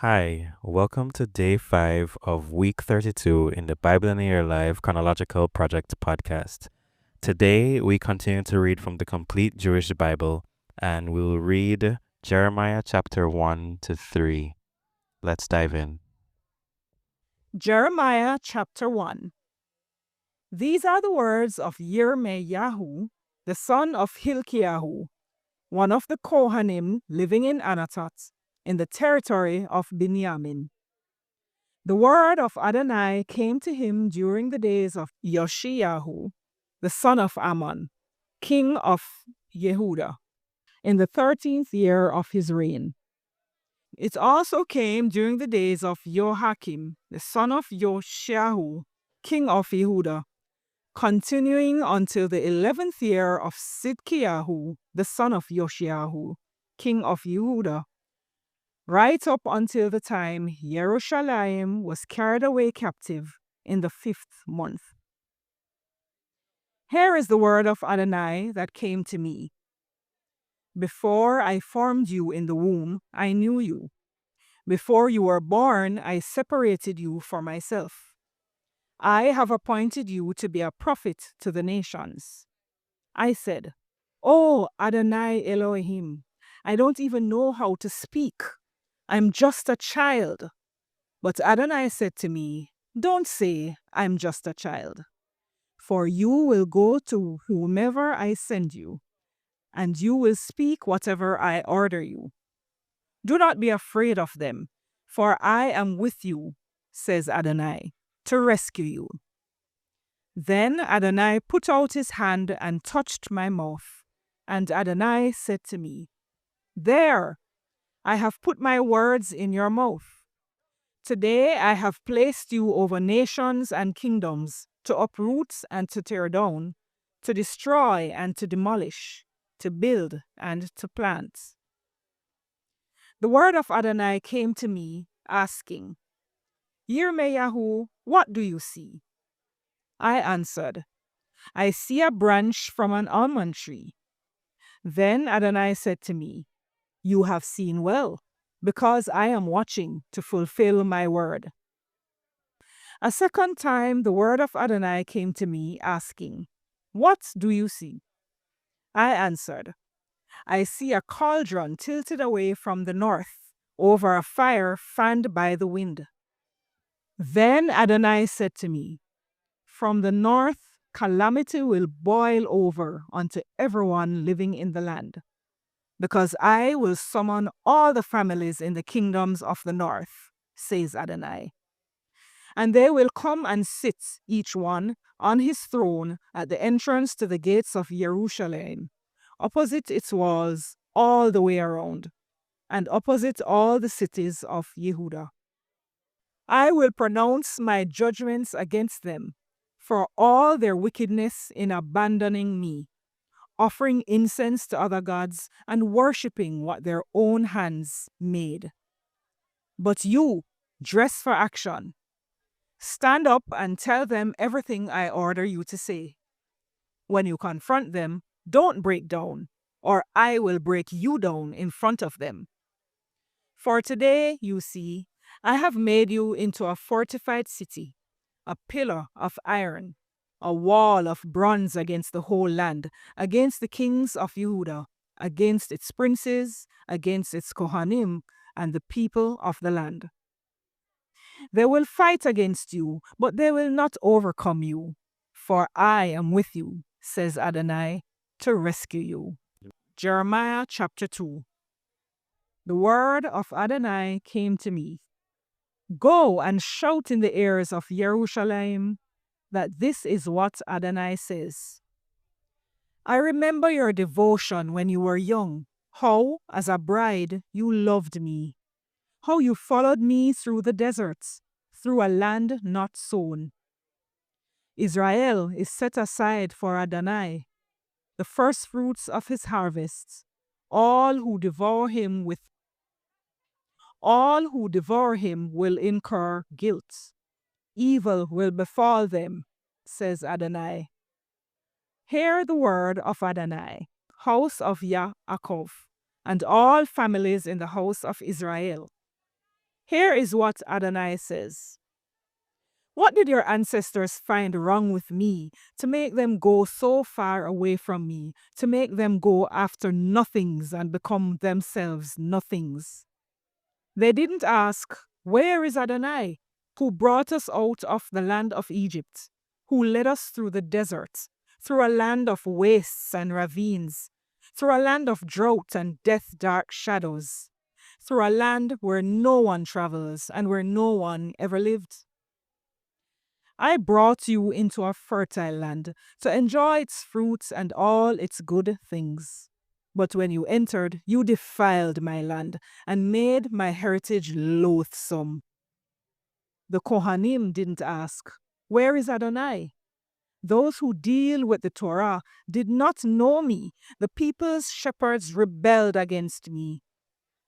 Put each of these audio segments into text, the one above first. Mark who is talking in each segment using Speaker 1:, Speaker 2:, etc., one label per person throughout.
Speaker 1: Hi, welcome to day 5 of week 32 in the Bible in a Year Live Chronological Project podcast. Today, we continue to read from the complete Jewish Bible and we'll read Jeremiah chapter 1 to 3. Let's dive in.
Speaker 2: Jeremiah chapter 1. These are the words of Yirmeyahu, the son of Hilkiyahu, one of the Kohanim living in Anatot, in the territory of Binyamin. The word of Adonai came to him during the days of Yoshiyahu, the son of Ammon, king of Yehuda, in the 13th year of his reign. It also came during the days of Joachim, the son of Yoshiahu, king of Yehuda, continuing until the 11th year of Sidkiyahu, the son of Yoshiahu, king of Yehuda, right up until the time Jerusalem was carried away captive in the 5th month. Here is the word of Adonai that came to me. Before I formed you in the womb, I knew you. Before you were born, I separated you for myself. I have appointed you to be a prophet to the nations. I said, "Oh, Adonai Elohim, I don't even know how to speak. I'm just a child." But Adonai said to me, "Don't say, I'm just a child. For you will go to whomever I send you, and you will speak whatever I order you. Do not be afraid of them, for I am with you," says Adonai, "to rescue you." Then Adonai put out his hand and touched my mouth, and Adonai said to me, "There, I have put my words in your mouth. Today I have placed you over nations and kingdoms, to uproot and to tear down, to destroy and to demolish, to build and to plant." The word of Adonai came to me, asking, "Yirmeyahu, what do you see?" I answered, "I see a branch from an almond tree." Then Adonai said to me, "You have seen well, because I am watching to fulfill my word." A second time the word of Adonai came to me, asking, "What do you see?" I answered, "I see a cauldron tilted away from the north, over a fire fanned by the wind." Then Adonai said to me, "From the north, calamity will boil over unto everyone living in the land, because I will summon all the families in the kingdoms of the north, says Adonai. And they will come and sit, each one, on his throne at the entrance to the gates of Jerusalem, opposite its walls all the way around, and opposite all the cities of Yehuda. I will pronounce my judgments against them for all their wickedness in abandoning me, offering incense to other gods and worshipping what their own hands made. But you, dress for action. Stand up and tell them everything I order you to say. When you confront them, don't break down, or I will break you down in front of them. For today, you see, I have made you into a fortified city, a pillar of iron, a wall of bronze against the whole land, against the kings of Yehuda, against its princes, against its Kohanim, and the people of the land. They will fight against you, but they will not overcome you, for I am with you, says Adonai, to rescue you. Jeremiah chapter 2. The word of Adonai came to me. Go and shout in the ears of Jerusalem that this is what Adonai says. I remember your devotion when you were young, how, as a bride, you loved me, how you followed me through the deserts, through a land not sown. Israel is set aside for Adonai, the firstfruits of his harvests. All who devour him will incur guilt. Evil will befall them, says Adonai. Hear the word of Adonai, house of Yaakov, and all families in the house of Israel. Here is what Adonai says. What did your ancestors find wrong with me to make them go so far away from me, to make them go after nothings and become themselves nothings? They didn't ask, where is Adonai, who brought us out of the land of Egypt, who led us through the desert, through a land of wastes and ravines, through a land of drought and death-dark shadows, through a land where no one travels and where no one ever lived. I brought you into a fertile land to enjoy its fruits and all its good things. But when you entered, you defiled my land and made my heritage loathsome. The Kohanim didn't ask, where is Adonai? Those who deal with the Torah did not know me. The people's shepherds rebelled against me.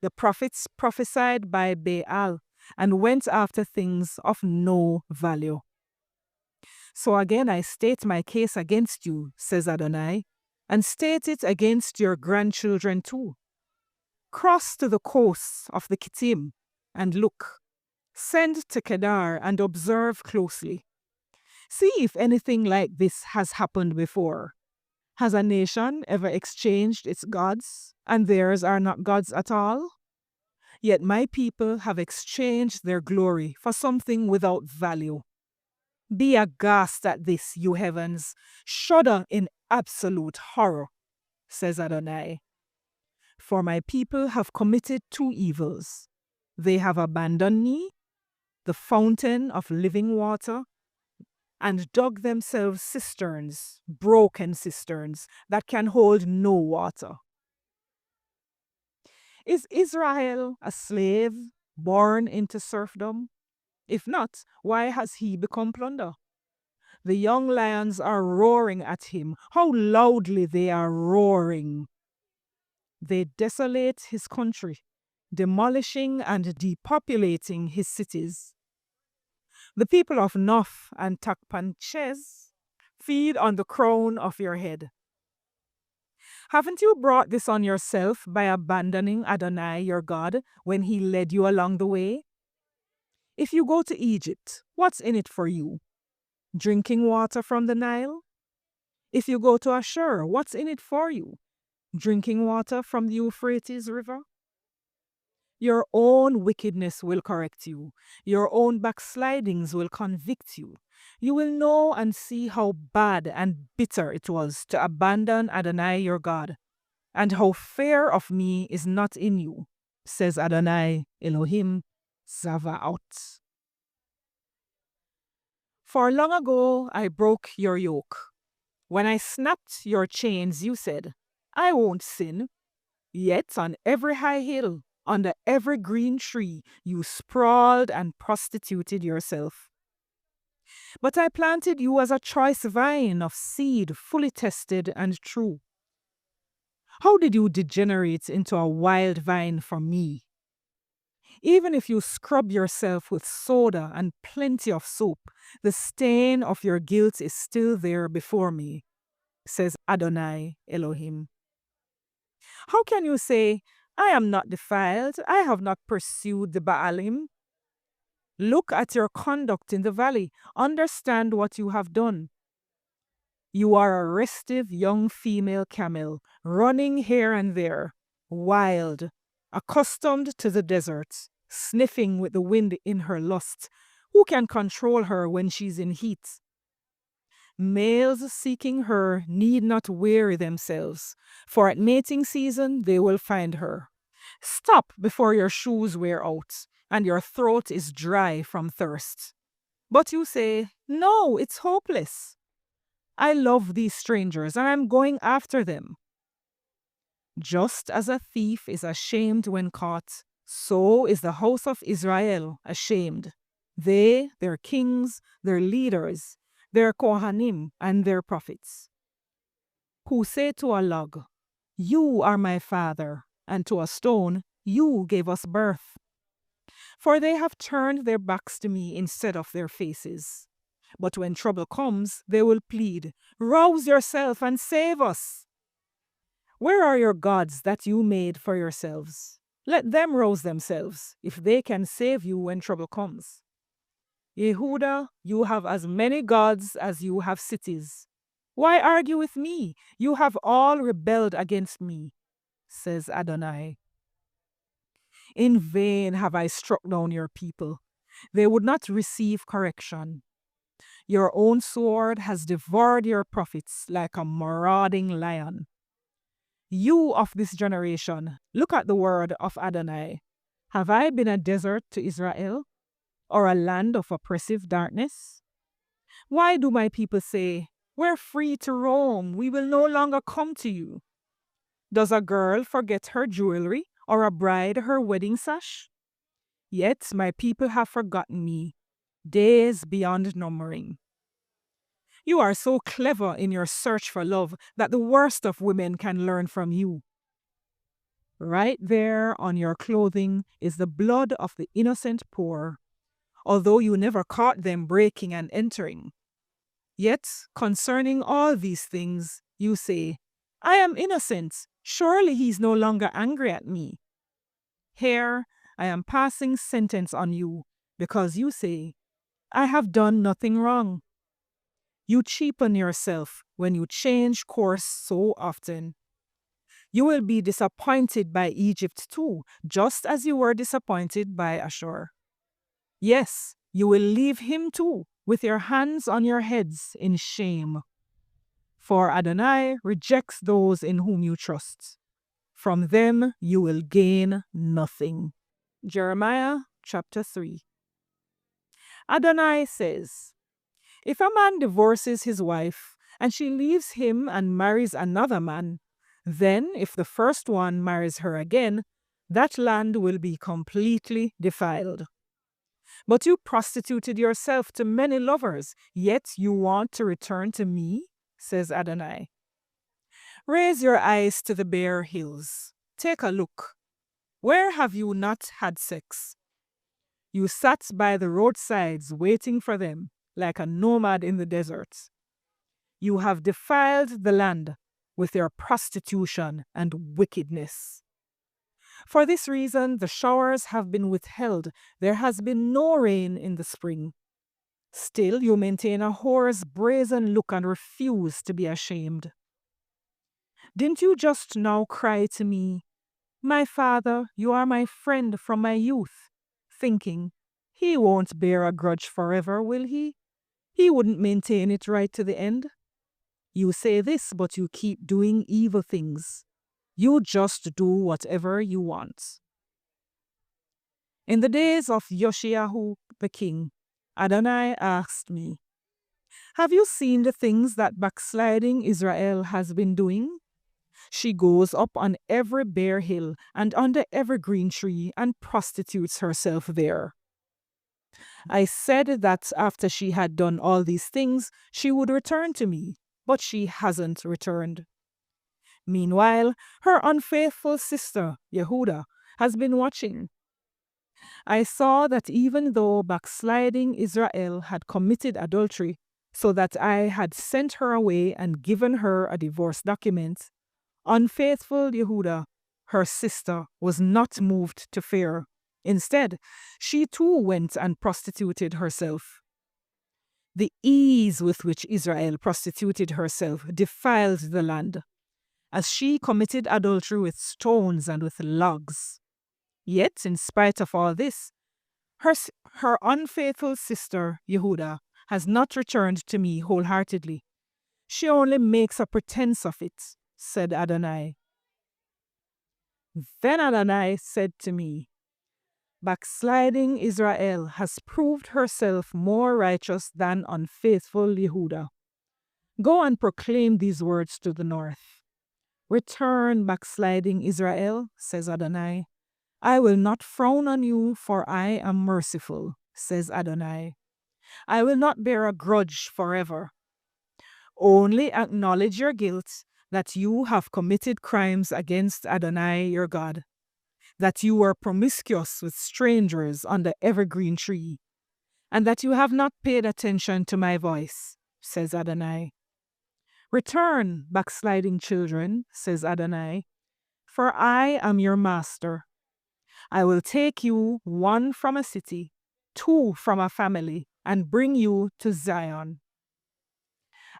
Speaker 2: The prophets prophesied by Biayl and went after things of no value. So again I state my case against you, says Adonai, and state it against your grandchildren too. Cross to the coasts of the Kittim and look. Send to Kedar and observe closely. See if anything like this has happened before. Has a nation ever exchanged its gods, and theirs are not gods at all? Yet my people have exchanged their glory for something without value. Be aghast at this, you heavens. Shudder in absolute horror, says Adonai. For my people have committed two evils. They have abandoned me, the fountain of living water, and dug themselves cisterns, broken cisterns, that can hold no water. Is Israel a slave born into serfdom? If not, why has he become plunder? The young lions are roaring at him. How loudly they are roaring! They desolate his country, demolishing and depopulating his cities. The people of Noph and Tachpanches feed on the crown of your head. Haven't you brought this on yourself by abandoning Adonai your God when he led you along the way? If you go to Egypt, what's in it for you? Drinking water from the Nile? If you go to Ashur, what's in it for you? Drinking water from the Euphrates River? Your own wickedness will correct you. Your own backslidings will convict you. You will know and see how bad and bitter it was to abandon Adonai your God, and how fear of me is not in you, says Adonai Elohim Zavaot. For long ago I broke your yoke. When I snapped your chains, you said, I won't sin. Yet on every high hill, under every green tree, you sprawled and prostituted yourself. But I planted you as a choice vine of seed fully tested and true. How did you degenerate into a wild vine for me? Even if you scrub yourself with soda and plenty of soap, the stain of your guilt is still there before me, says Adonai Elohim. How can you say, I am not defiled, I have not pursued the Baalim? Look at your conduct in the valley, understand what you have done. You are a restive young female camel, running here and there, wild, accustomed to the desert, sniffing with the wind in her lust. Who can control her when she's in heat? Males seeking her need not weary themselves, for at mating season they will find her. Stop before your shoes wear out, and your throat is dry from thirst. But you say, no, it's hopeless. I love these strangers, and I'm going after them. Just as a thief is ashamed when caught, so is the house of Israel ashamed. They, their kings, their leaders, their Kohanim, and their prophets, who say to a log, you are my father, and to a stone, you gave us birth. For they have turned their backs to me instead of their faces. But when trouble comes, they will plead, rouse yourself and save us. Where are your gods that you made for yourselves? Let them rouse themselves if they can save you when trouble comes. Yehuda, you have as many gods as you have cities. Why argue with me? You have all rebelled against me, says Adonai. In vain have I struck down your people. They would not receive correction. Your own sword has devoured your prophets like a marauding lion. You of this generation, look at the word of Adonai. Have I been a desert to Israel, or a land of oppressive darkness? Why do my people say, we're free to roam, we will no longer come to you? Does a girl forget her jewelry, or a bride her wedding sash? Yet my people have forgotten me, days beyond numbering. You are so clever in your search for love that the worst of women can learn from you. Right there on your clothing is the blood of the innocent poor, although you never caught them breaking and entering. Yet, concerning all these things, you say, I am innocent. Surely he is no longer angry at me. Here, I am passing sentence on you, because you say, I have done nothing wrong. You cheapen yourself when you change course so often. You will be disappointed by Egypt too, just as you were disappointed by Ashur. Yes, you will leave him too, with your hands on your heads in shame. For Adonai rejects those in whom you trust. From them you will gain nothing. Jeremiah chapter 3. Adonai says, if a man divorces his wife and she leaves him and marries another man, then if the first one marries her again, that land will be completely defiled. But you prostituted yourself to many lovers, yet you want to return to me, says Adonai. Raise your eyes to the bare hills. Take a look. Where have you not had sex? You sat by the roadsides waiting for them, like a nomad in the desert. You have defiled the land with your prostitution and wickedness. For this reason, the showers have been withheld. There has been no rain in the spring. Still, you maintain a whore's brazen look and refuse to be ashamed. Didn't you just now cry to me, my father, you are my friend from my youth, thinking, he won't bear a grudge forever, will he? He wouldn't maintain it right to the end. You say this, but you keep doing evil things. You just do whatever you want. In the days of Yoshiyahu the king, Adonai asked me, have you seen the things that backsliding Israel has been doing? She goes up on every bare hill and under every green tree and prostitutes herself there. I said that after she had done all these things, she would return to me, but she hasn't returned. Meanwhile, her unfaithful sister, Yehuda, has been watching. I saw that even though backsliding Israel had committed adultery, so that I had sent her away and given her a divorce document, unfaithful Yehuda, her sister, was not moved to fear. Instead, she too went and prostituted herself. The ease with which Israel prostituted herself defiled the land, as she committed adultery with stones and with logs. Yet, in spite of all this, her unfaithful sister, Yehuda, has not returned to me wholeheartedly. She only makes a pretense of it, said Adonai. Then Adonai said to me, backsliding Israel has proved herself more righteous than unfaithful Yehuda. Go and proclaim these words to the north. Return, backsliding Israel, says Adonai. I will not frown on you, for I am merciful, says Adonai. I will not bear a grudge forever. Only acknowledge your guilt, that you have committed crimes against Adonai your God, that you were promiscuous with strangers on the evergreen tree, and that you have not paid attention to my voice, says Adonai. Return, backsliding children, says Adonai, for I am your master. I will take you, one from a city, two from a family, and bring you to Zion.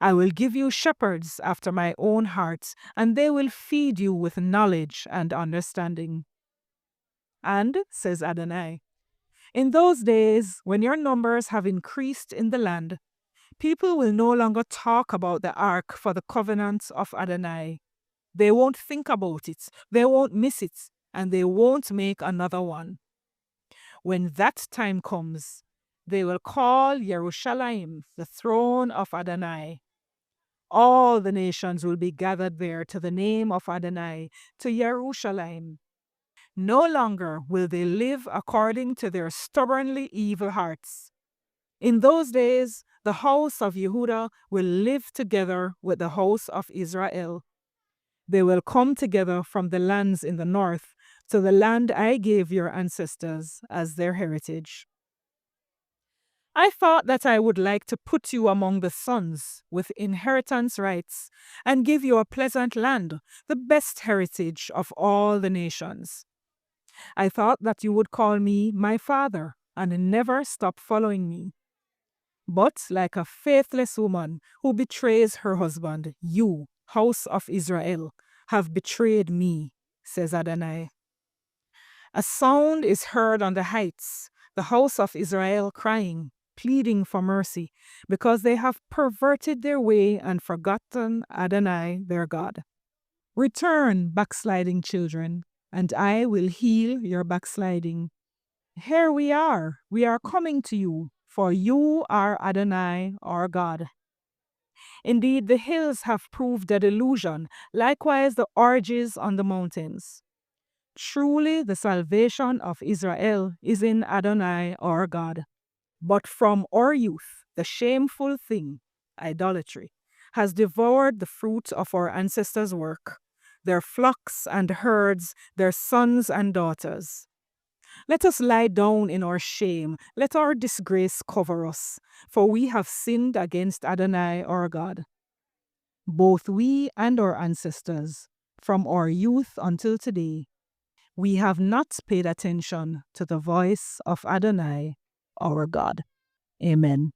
Speaker 2: I will give you shepherds after my own heart, and they will feed you with knowledge and understanding. And, says Adonai, in those days, when your numbers have increased in the land, people will no longer talk about the ark for the covenant of Adonai. They won't think about it, they won't miss it, and they won't make another one. When that time comes, they will call Yerushalayim the throne of Adonai. All the nations will be gathered there to the name of Adonai, to Yerushalayim. No longer will they live according to their stubbornly evil hearts. In those days, the house of Yehuda will live together with the house of Israel. They will come together from the lands in the north to the land I gave your ancestors as their heritage. I thought that I would like to put you among the sons with inheritance rights and give you a pleasant land, the best heritage of all the nations. I thought that you would call me my father and never stop following me. But like a faithless woman who betrays her husband, you, house of Israel, have betrayed me, says Adonai. A sound is heard on the heights, the house of Israel crying, pleading for mercy, because they have perverted their way and forgotten Adonai, their God. Return, backsliding children, and I will heal your backsliding. Here we are coming to you, for you are Adonai, our God. Indeed, the hills have proved a delusion, likewise the orgies on the mountains. Truly, the salvation of Israel is in Adonai, our God. But from our youth, the shameful thing, idolatry, has devoured the fruit of our ancestors' work, their flocks and herds, their sons and daughters. Let us lie down in our shame, let our disgrace cover us, for we have sinned against Adonai, our God. Both we and our ancestors, from our youth until today, we have not paid attention to the voice of Adonai, our God. Amen.